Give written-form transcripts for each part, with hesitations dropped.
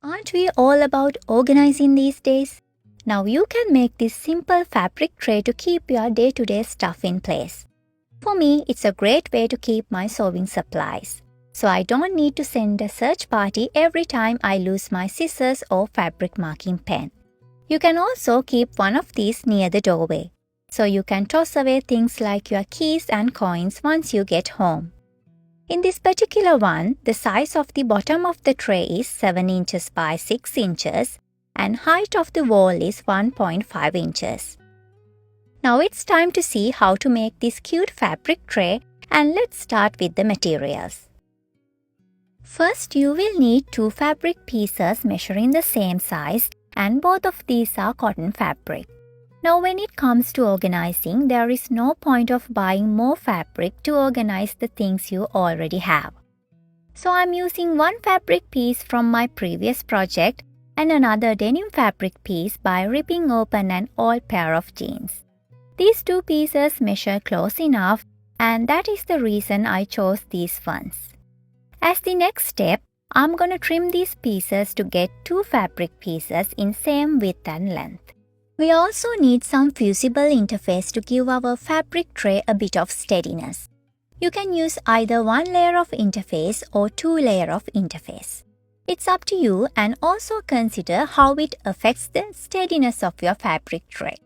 Aren't we all about organizing these days? Now you can make this simple fabric tray to keep your day-to-day stuff in place. For me, it's a great way to keep my sewing supplies, so I don't need to send a search party every time I lose my scissors or fabric marking pen. You can also keep one of these near the doorway, so you can toss away things like your keys and coins once you get home. In this particular one, the size of the bottom of the tray is 7 inches by 6 inches and height of the wall is 1.5 inches. Now it's time to see how to make this cute fabric tray, and let's start with the materials. First, you will need 2 fabric pieces measuring the same size, and both of these are cotton fabric. Now when it comes to organizing, there is no point of buying more fabric to organize the things you already have. So I'm using one fabric piece from my previous project and another denim fabric piece by ripping open an old pair of jeans. These 2 pieces measure close enough, and that is the reason I chose these ones. As the next step, I'm going to trim these pieces to get 2 fabric pieces in same width and length. We also need some fusible interface to give our fabric tray a bit of steadiness. You can use either 1 layer of interface or 2 layers of interface. It's up to you, and also consider how it affects the steadiness of your fabric tray.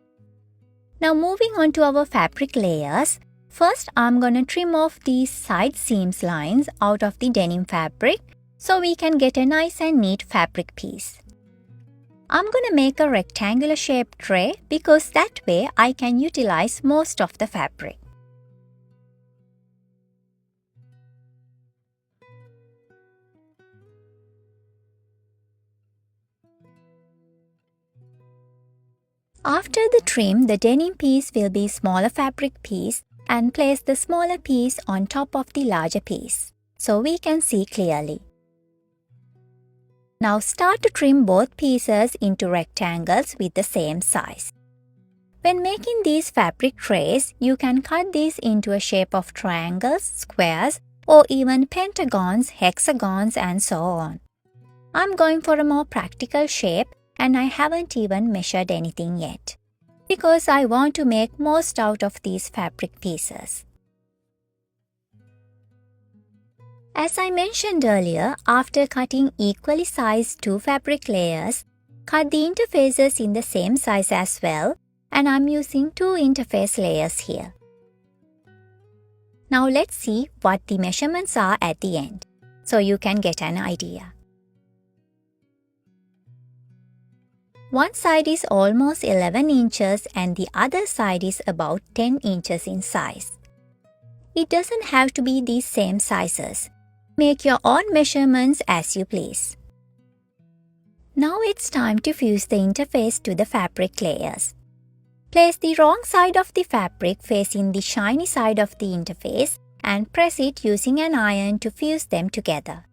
Now moving on to our fabric layers, first I'm going to trim off these side seams lines out of the denim fabric so we can get a nice and neat fabric piece. I'm going to make a rectangular shaped tray because that way I can utilize most of the fabric. After the trim, the denim piece will be smaller fabric piece, and place the smaller piece on top of the larger piece so we can see clearly. Now start to trim both pieces into rectangles with the same size. When making these fabric trays, you can cut these into a shape of triangles, squares, or even pentagons, hexagons, and so on. I'm going for a more practical shape, and I haven't even measured anything yet, because I want to make most out of these fabric pieces. As I mentioned earlier, after cutting equally sized 2 fabric layers, cut the interfaces in the same size as well, and I'm using 2 interface layers here. Now let's see what the measurements are at the end, so you can get an idea. One side is almost 11 inches and the other side is about 10 inches in size. It doesn't have to be these same sizes. Make your own measurements as you please. Now it's time to fuse the interface to the fabric layers. Place the wrong side of the fabric facing the shiny side of the interface and press it using an iron to fuse them together.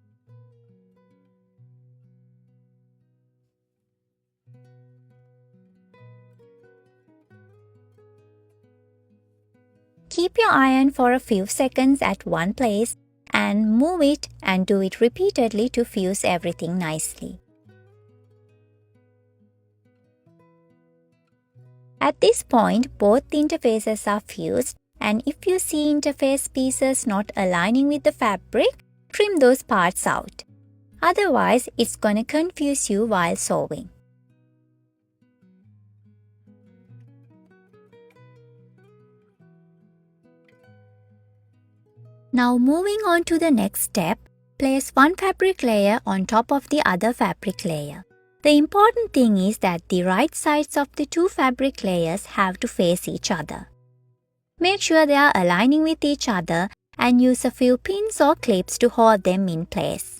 Keep your iron for a few seconds at one place and move it, and do it repeatedly to fuse everything nicely. At this point, both the interfaces are fused, and if you see interface pieces not aligning with the fabric, trim those parts out. Otherwise, it's going to confuse you while sewing. Now moving on to the next step, place one fabric layer on top of the other fabric layer. The important thing is that the right sides of the 2 fabric layers have to face each other. Make sure they are aligning with each other and use a few pins or clips to hold them in place.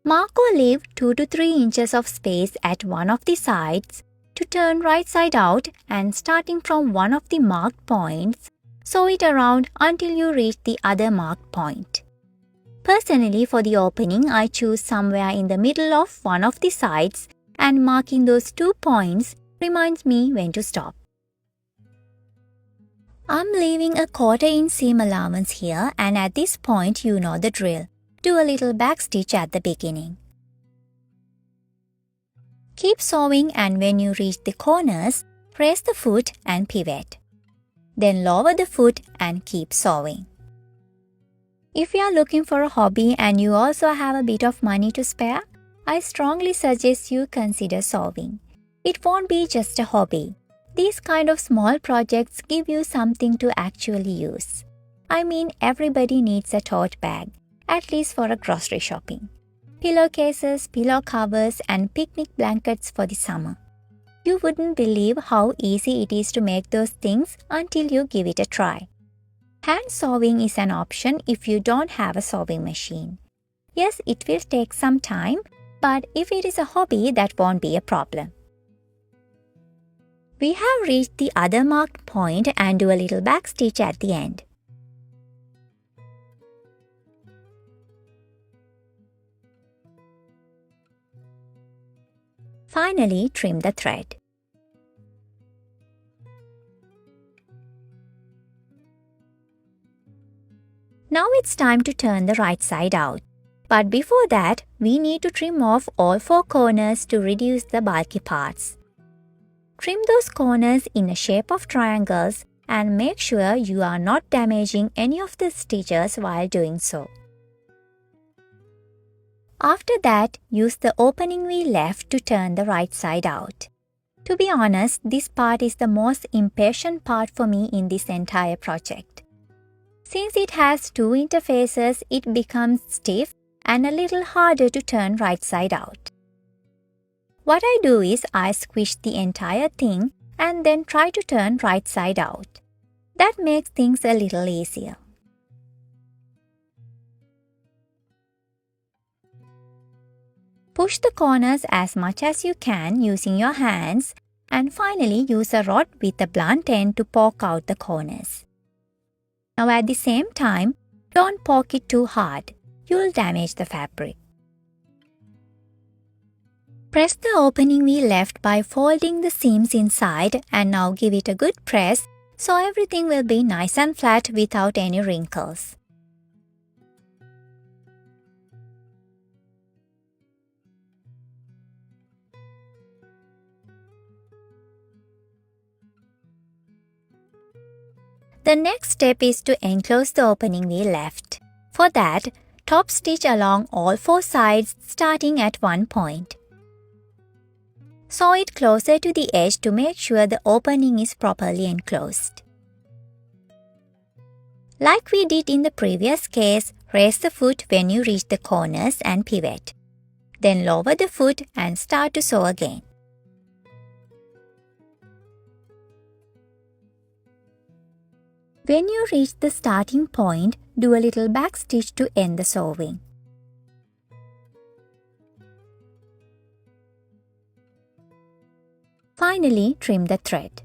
Mark or leave 2 to 3 inches of space at one of the sides to turn right side out, and starting from one of the marked points, sew it around until you reach the other marked point. Personally, for the opening, I choose somewhere in the middle of one of the sides, and marking those 2 points reminds me when to stop. I'm leaving a 1/4 inch seam allowance here, and at this point you know the drill. Do a little backstitch at the beginning. Keep sewing, and when you reach the corners, raise the foot and pivot. Then lower the foot and keep sewing. If you are looking for a hobby and you also have a bit of money to spare, I strongly suggest you consider sewing. It won't be just a hobby. These kind of small projects give you something to actually use. I mean, everybody needs a tote bag, at least for a grocery shopping. Pillowcases, pillow covers, and picnic blankets for the summer. You wouldn't believe how easy it is to make those things until you give it a try. Hand sewing is an option if you don't have a sewing machine. Yes, it will take some time, but if it is a hobby, that won't be a problem. We have reached the other marked point and do a little backstitch at the end. Finally, trim the thread. Now it's time to turn the right side out. But before that, we need to trim off all 4 corners to reduce the bulky parts. Trim those corners in a shape of triangles and make sure you are not damaging any of the stitches while doing so. After that, use the opening we left to turn the right side out. To be honest, this part is the most impatient part for me in this entire project. Since it has 2 interfaces, it becomes stiff and a little harder to turn right side out. What I do is I squish the entire thing and then try to turn right side out. That makes things a little easier. Push the corners as much as you can using your hands, and finally use a rod with a blunt end to poke out the corners. Now at the same time, don't poke it too hard. You'll damage the fabric. Press the opening we left by folding the seams inside, and now give it a good press so everything will be nice and flat without any wrinkles. The next step is to enclose the opening we left. For that, top stitch along all 4 sides starting at one point. Sew it closer to the edge to make sure the opening is properly enclosed. Like we did in the previous case, raise the foot when you reach the corners and pivot. Then lower the foot and start to sew again. When you reach the starting point, do a little backstitch to end the sewing. Finally, trim the thread.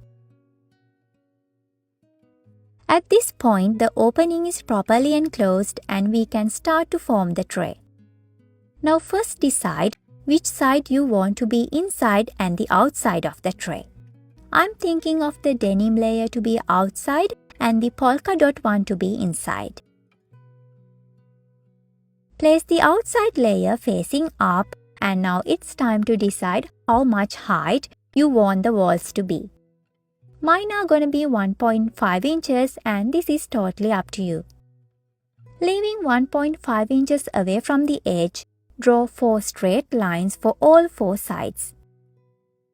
At this point, the opening is properly enclosed and we can start to form the tray. Now first decide which side you want to be inside and the outside of the tray. I'm thinking of the denim layer to be outside and the polka dot one to be inside. Place the outside layer facing up, and now it's time to decide how much height you want the walls to be. Mine are going to be 1.5 inches and this is totally up to you. Leaving 1.5 inches away from the edge, draw 4 straight lines for all 4 sides.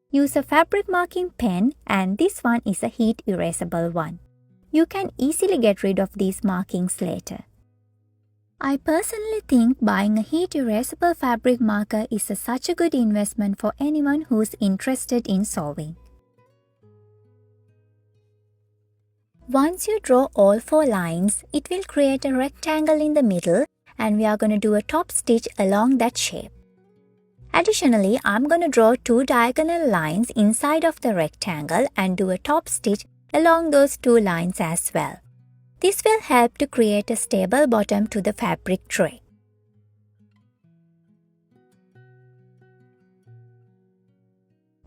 Use a fabric marking pen, and this one is a heat erasable one. You can easily get rid of these markings later. I personally think buying a heat erasable fabric marker is such a good investment for anyone who's interested in sewing. Once you draw all 4 lines, it will create a rectangle in the middle, and we are going to do a top stitch along that shape. Additionally, I'm going to draw 2 diagonal lines inside of the rectangle and do a top stitch along those 2 lines as well. This will help to create a stable bottom to the fabric tray.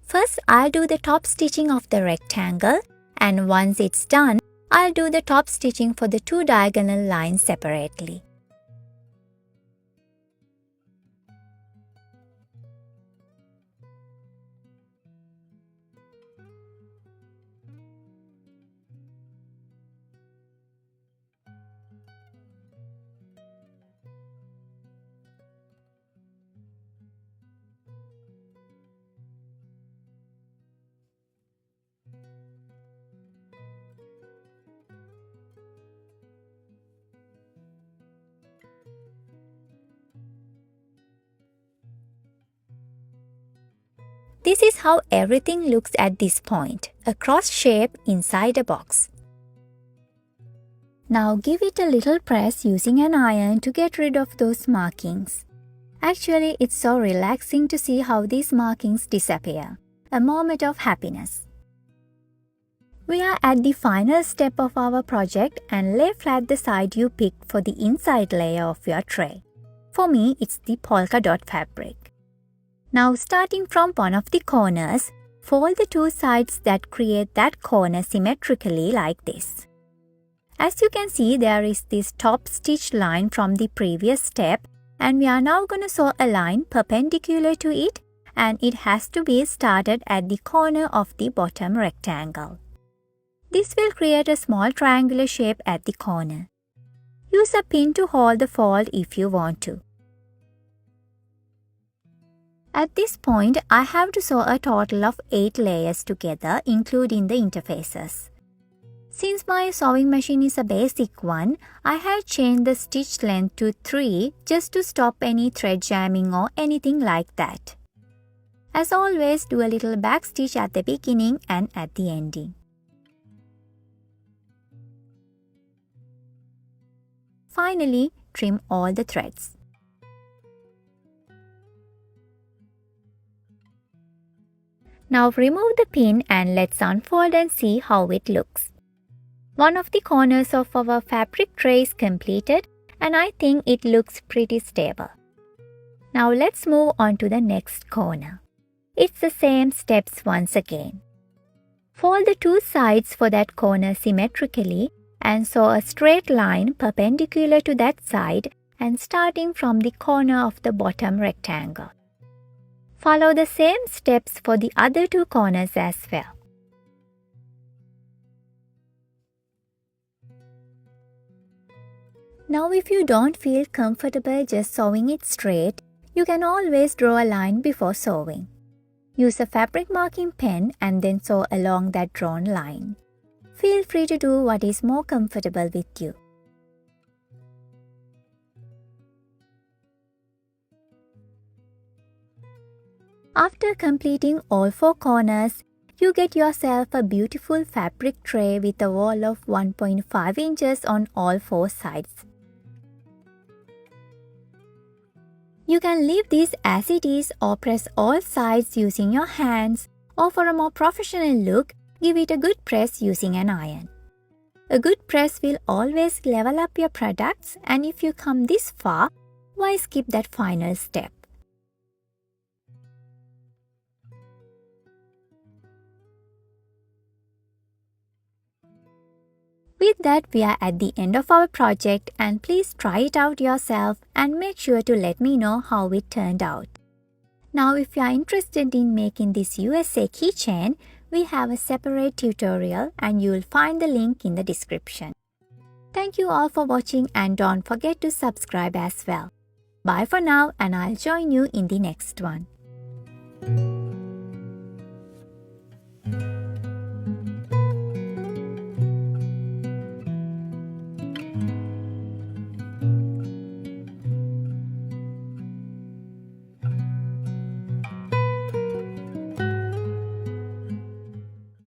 First, I'll do the top stitching of the rectangle, and once it's done, I'll do the top stitching for the 2 diagonal lines separately. This is how everything looks at this point, a cross shape inside a box. Now give it a little press using an iron to get rid of those markings. Actually, it's so relaxing to see how these markings disappear. A moment of happiness. We are at the final step of our project and lay flat the side you picked for the inside layer of your tray. For me, it's the polka dot fabric. Now starting from one of the corners, fold the 2 sides that create that corner symmetrically like this. As you can see, there is this top stitch line from the previous step, and we are now going to sew a line perpendicular to it, and it has to be started at the corner of the bottom rectangle. This will create a small triangular shape at the corner. Use a pin to hold the fold if you want to. At this point, I have to sew a total of 8 layers together, including the interfaces. Since my sewing machine is a basic one, I have changed the stitch length to 3 just to stop any thread jamming or anything like that. As always, do a little back stitch at the beginning and at the ending. Finally, trim all the threads. Now remove the pin and let's unfold and see how it looks. One of the corners of our fabric tray is completed and I think it looks pretty stable. Now let's move on to the next corner. It's the same steps once again. Fold the 2 sides for that corner symmetrically and sew a straight line perpendicular to that side and starting from the corner of the bottom rectangle. Follow the same steps for the other 2 corners as well. Now if you don't feel comfortable just sewing it straight, you can always draw a line before sewing. Use a fabric marking pen and then sew along that drawn line. Feel free to do what is more comfortable with you. After completing all 4 corners, you get yourself a beautiful fabric tray with a wall of 1.5 inches on all 4 sides. You can leave this as it is or press all sides using your hands, or for a more professional look, give it a good press using an iron. A good press will always level up your products, and if you come this far, why skip that final step? With that, we are at the end of our project, and please try it out yourself and make sure to let me know how it turned out. Now if you are interested in making this USA keychain, we have a separate tutorial and you will find the link in the description. Thank you all for watching and don't forget to subscribe as well. Bye for now and I'll join you in the next one.